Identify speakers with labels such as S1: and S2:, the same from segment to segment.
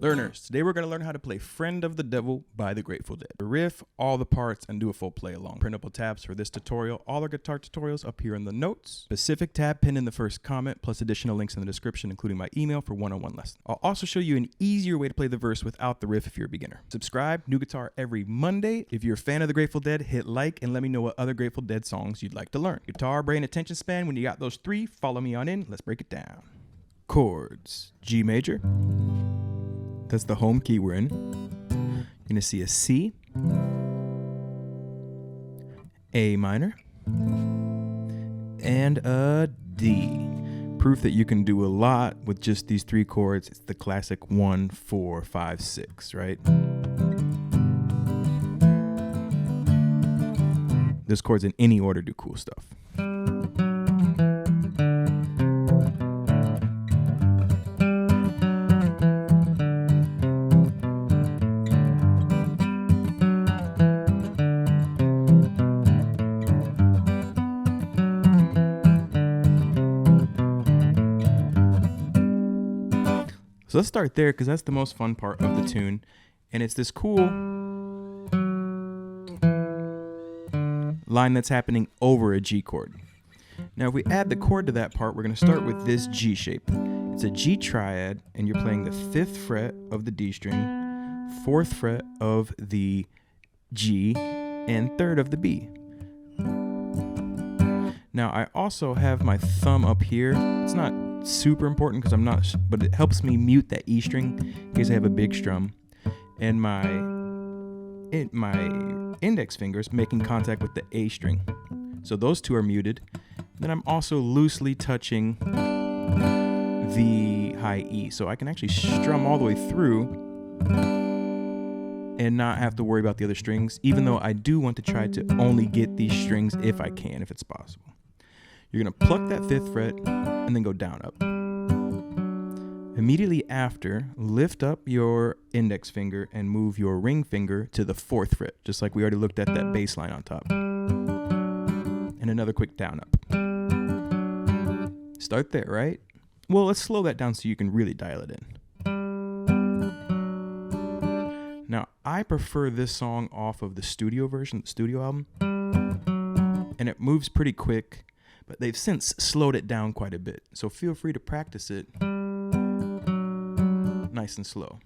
S1: Learners, today we're going to learn how to play Friend of the Devil by the Grateful Dead. The riff, all the parts, and do a full play along. Printable tabs for this tutorial, all our guitar tutorials up here in the notes. Specific tab pinned in the first comment, plus additional links in the description, including my email for one-on-one lessons. I'll also show you an easier way to play the verse without the riff if you're a beginner. Subscribe, new guitar every Monday. If you're a fan of the Grateful Dead, hit like and let me know what other Grateful Dead songs you'd like to learn. Guitar, brain, attention span, when you got those three, follow me on in. Let's break it down. Chords, G major. That's the home key we're in. You're gonna see a C, A minor, and a D. Proof that you can do a lot with just these three chords. It's the classic 1, 4, 5, 6, right? Those chords in any order do cool stuff. So let's start there because that's the most fun part of the tune. And it's this cool line that's happening over a G chord. Now if we add the chord to that part, we're going to start with this G shape. It's a G triad, and you're playing the 5th fret of the D string, 4th fret of the G, and 3rd of the B. Now I also have my thumb up here. It's not super important because I'm not, but it helps me mute that E string in case I have a big strum, and my index fingers making contact with the A string, so those two are muted. Then I'm also loosely touching the high E, so I can actually strum all the way through and not have to worry about the other strings, even though I do want to try to only get these strings if I can, if it's possible. You're gonna pluck that 5th fret and then go down up. Immediately after, lift up your index finger and move your ring finger to the 4th fret, just like we already looked at that bass line on top. And another quick down up. Start there, right? Well, let's slow that down so you can really dial it in. Now, I prefer this song off of the studio version, the studio album, and it moves pretty quick. But they've since slowed it down quite a bit, so feel free to practice it nice and slow.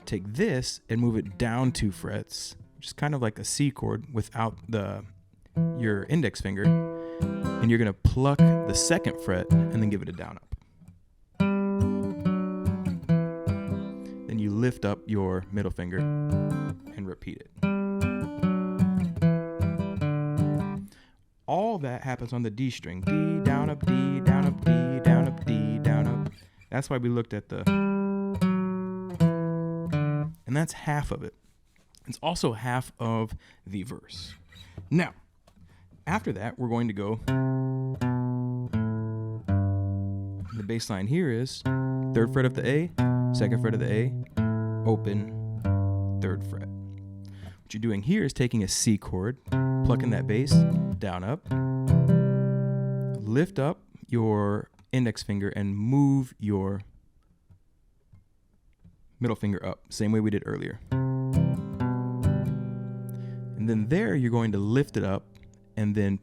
S1: Take this and move it down 2 frets, which is kind of like a C chord without your index finger, and you're gonna pluck the 2nd fret and then give it a down up. Then you lift up your middle finger and repeat it. All that happens on the D string. D, down, up, D, down, up, D, down, up, D, down, up. That's why we looked at the... And that's half of it. It's also half of the verse. Now, after that, we're going to go... The bass line here is 3rd fret of the A, 2nd fret of the A, open, 3rd fret. What you're doing here is taking a C chord, plucking that bass, down up, lift up your index finger and move your middle finger up, same way we did earlier. And then there you're going to lift it up and then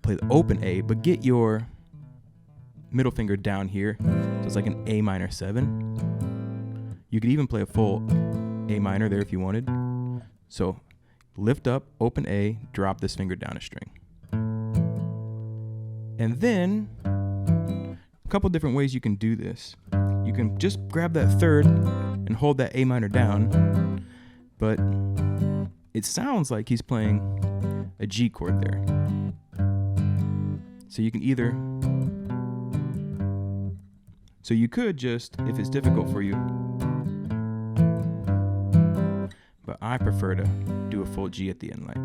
S1: play the open A, but get your middle finger down here, so it's like an A minor 7. You could even play a full A minor there if you wanted. So lift up, open A, drop this finger down a string. And then a couple different ways you can do this. You can just grab that 3rd and hold that A minor down, but it sounds like he's playing a G chord there. So you can either, so you could just, if it's difficult for you, but I prefer to do a full G at the end, like.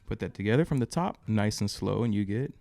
S1: Put that together from the top, nice and slow, and you get.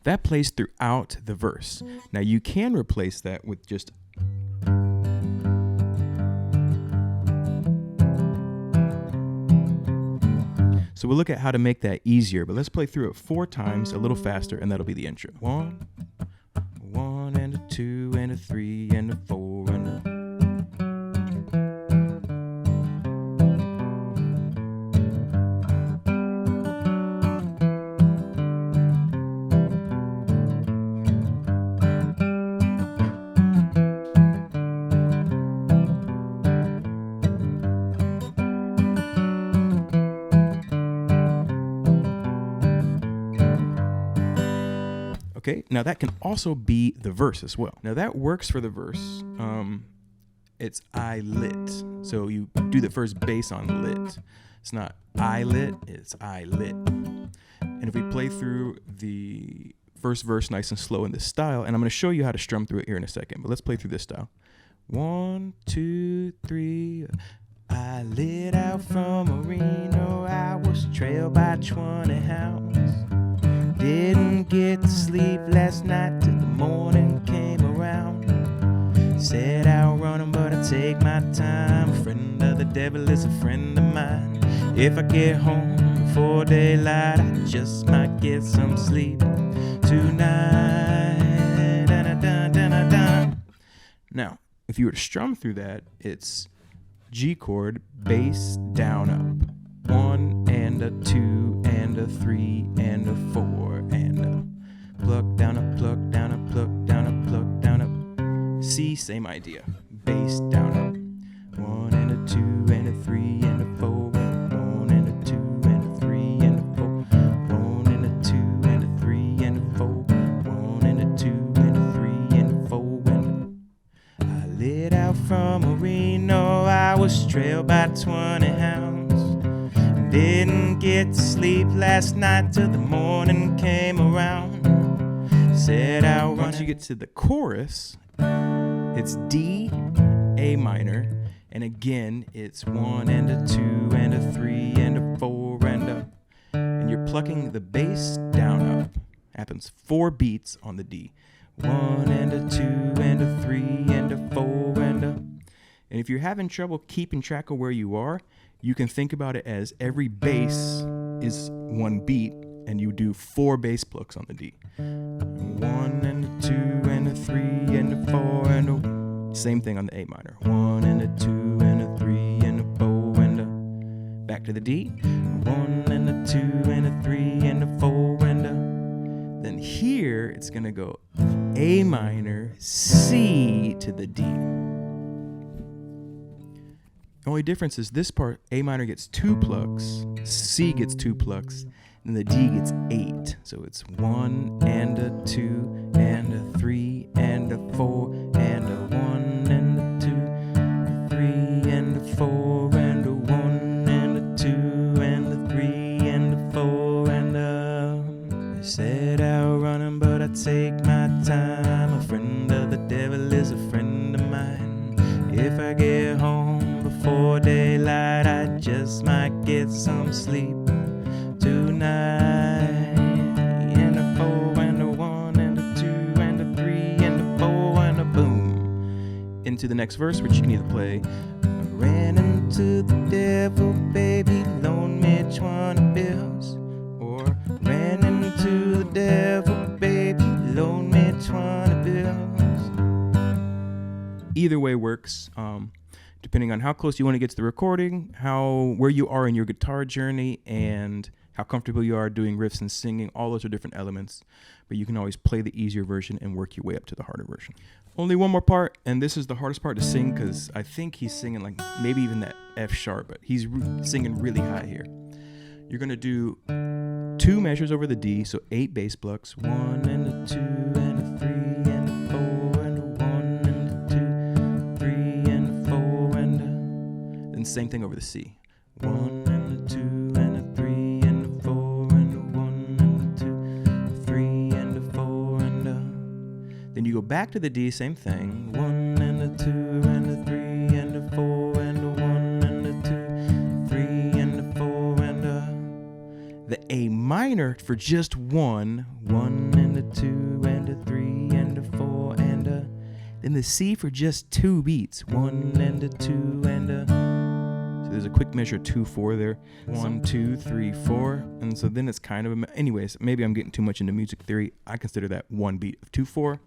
S1: That plays throughout the verse. Now you can replace that with just so we'll look at how to make that easier, but let's play through it 4 times, a little faster, and that'll be the intro. 1, 1 and a 2 and a 3 and a 4 and a... Okay, now that can also be the verse as well. Now that works for the verse. It's I lit. So you do the first bass on lit. It's not I lit, it's I lit. And if we play through the first verse nice and slow in this style, and I'm going to show you how to strum through it here in a second, but let's play through this style. 1, 2, 3. I lit out from a Reno. I was trailed by 20 hounds. Didn't get to sleep last night till the morning came around. Said I'll run 'em, but I take my time. A friend of the devil is a friend of mine. If I get home before daylight, I just might get some sleep tonight. Dun-dun-dun-dun-dun. Now, if you were to strum through that, it's G chord, bass, down, up. 1 and a 2 and a 3 and a 4 and a pluck down, a pluck down, a pluck down, a pluck down, up. C, same idea. Bass, down, up. 1 and a 2 and a 3 and a 4 and a 1 and a 2 and a 3 and a 4. 1 and a 2 and a 3 and a 4. 1 and a 2 and a 3 and a 4 and a... I lit out from a Reno. I was trailed by 20 hounds. Didn't get to sleep last night till the morning came around. Said I'll run. Once you get to the chorus, it's D, A minor, and again it's 1 and a 2 and a 3 and a 4 and a... And you're plucking the bass down, up. Happens 4 beats on the D. 1 and a 2 and a 3 and a 4 and a... And if you're having trouble keeping track of where you are, you can think about it as every bass is 1 beat, and you do 4 bass plucks on the D. 1 and a 2 and a 3 and a 4 and a... Same thing on the A minor. 1 and a 2 and a 3 and a 4 and a... Back to the D. 1 and a 2 and a 3 and a 4 and a... Then here, it's going to go A minor, C to the D. The only difference is this part, A minor gets 2 plucks, C gets 2 plucks, and the D gets 8. So it's 1 and a 2 and a 3 and a 4 and a 1 and a 2, 3 and a 4 and a 1 and a 2 and a 3 and a 4 and a... They said I'll run 'em, but I take my time. A friend of the devil is a friend of mine. If I get home before daylight, I just might get some sleep tonight. And a 4 and a 1 and a 2 and a 3 and a 4 and a boom. Into the next verse, which you can either play I ran into the devil, baby, loaned me 20 bills. Or ran into the devil, baby, loaned me 20 bills. Either way works. Depending on how close you want to get to the recording, where you are in your guitar journey, and how comfortable you are doing riffs and singing. All those are different elements, but you can always play the easier version and work your way up to the harder version. Only one more part, and this is the hardest part to sing because I think he's singing like maybe even that F sharp, but he's singing really high here. You're going to do 2 measures over the D, so 8 bass plucks, 1 and a 2 and a 3 and a 4 and a 1 and a 2, 3 and a 4 and a... Then same thing over the C. 1 and a 2 and a 3 and a 4 and a 1 and a 2, 3 and a 4 and a... Then you go back to the D, same thing. 1 and a 2 and a 3 and a 4 and a 1 and a 2, 3 and a 4 and a... The A minor for just 1 and a 2 and a 3 and a 4 and a. Then the C for just 2 beats. 1 and a 2 and a. So there's a quick measure 2/4 there. 1, 2, 3, 4. And so then it's kind of anyways, maybe I'm getting too much into music theory. I consider that 1 beat of 2/4.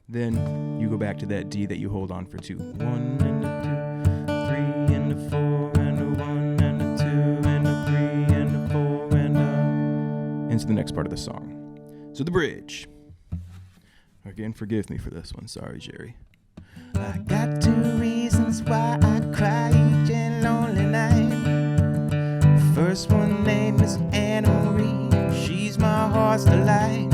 S1: Then you go back to that D that you hold on for 2. 1 and a 2, 3 and a 4 and a 1 and a 2 and a 3 and a 4 and a. Into the next part of the song. So the bridge. Again, forgive me for this one. Sorry, Jerry. I got 2 reasons why I cry each and lonely night. First one name is Anna Marie. She's my heart's delight.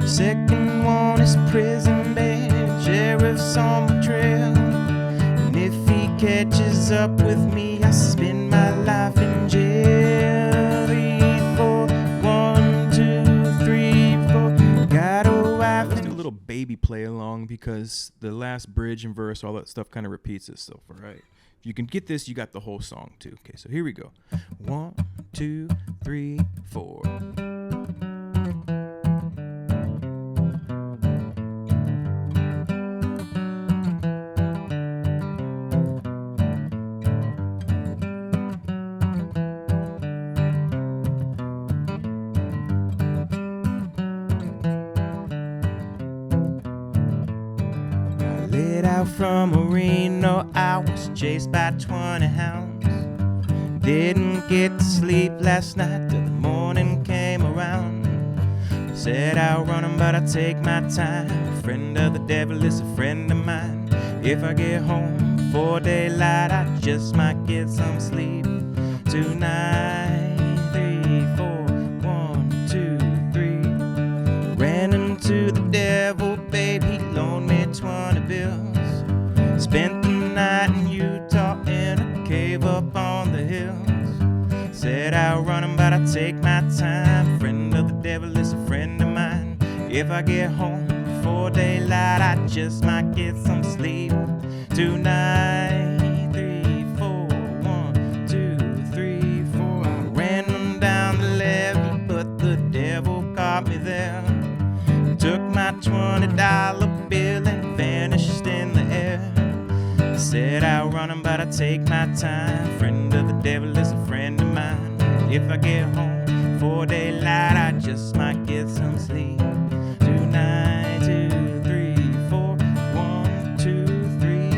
S1: Second one is prison bed. Sheriff's on my trail. And if he catches up with me, I spend my life in jail. 3, 4, 1, 2, 3, 4. Got a wife. Let's do a little baby play along because the last bridge and verse, all that stuff kind of repeats itself, all right? If you can get this, you got the whole song too. Okay, so here we go. 1, 2, 3, 4. Out from Reno, I was chased by 20 hounds. Didn't get to sleep last night till the morning came around. Said I'll run 'em, but I take my time. A friend of the devil is a friend of mine. If I get home before daylight, I just might get some sleep tonight. 3, 4, 1, 2, 3. Ran into the devil, babe, he loaned me 20 bills. Spent the night in Utah in a cave up on the hills. Said I'll run 'em, but I take my time. Friend of the devil is a friend of mine. If I get home before daylight, I just might get some sleep tonight. 3, 4, 1, 2, 3, 4. I ran 'em down the levee, but the devil caught me there. Took my $20 bill and vanished in the air. Said I'll run 'em, but I take my time. Friend of the devil is a friend of mine. If I get home before daylight, I just might get some sleep tonight. 2, 3, 4, 1, 2, 3.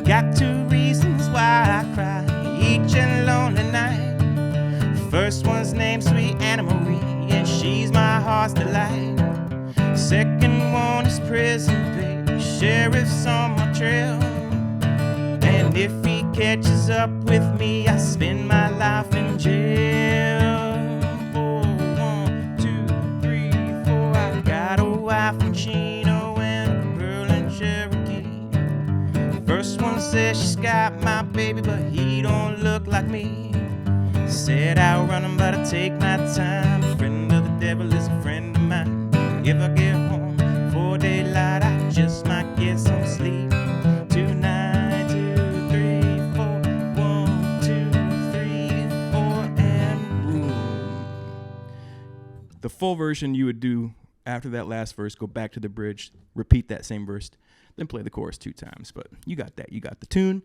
S1: Got 2 reasons why I cry each and lonely night. First one's named Sweet Anna Marie, and she's my heart's delight. Second one is prison baby. Sheriff's on my trail. And if he catches up with me, I spend my life in jail. 4, 1, 2, 3, 4. I got a wife in Chino and a girl in Cherokee. First one says she's got my baby, but he don't look like me. Said I'll run 'em, but I take my time. Friend of the devil is a friend of mine. If I get home before daylight, I just might get some sleep tonight. 2, 3, 4, 1, 2, 3, 4, and boom. The full version you would do after that last verse, go back to the bridge, repeat that same verse, then play the chorus 2 times. But you got that. You got the tune.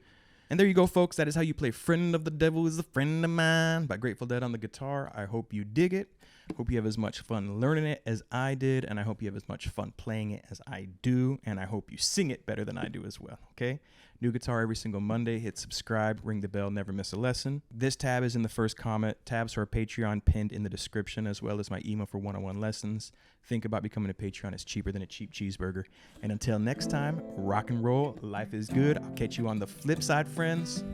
S1: And there you go, folks. That is how you play Friend of the Devil is a Friend of Mine by Grateful Dead on the guitar. I hope you dig it. Hope you have as much fun learning it as I did, and I hope you have as much fun playing it as I do, and I hope you sing it better than I do as well, okay? New guitar every single Monday. Hit subscribe, ring the bell, never miss a lesson. This tab is in the first comment. Tabs for our Patreon pinned in the description, as well as my email for one-on-one lessons. Think about becoming a Patreon. It's cheaper than a cheap cheeseburger. And until next time, rock and roll. Life is good. I'll catch you on the flip side, friends.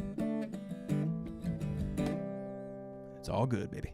S1: It's all good, baby.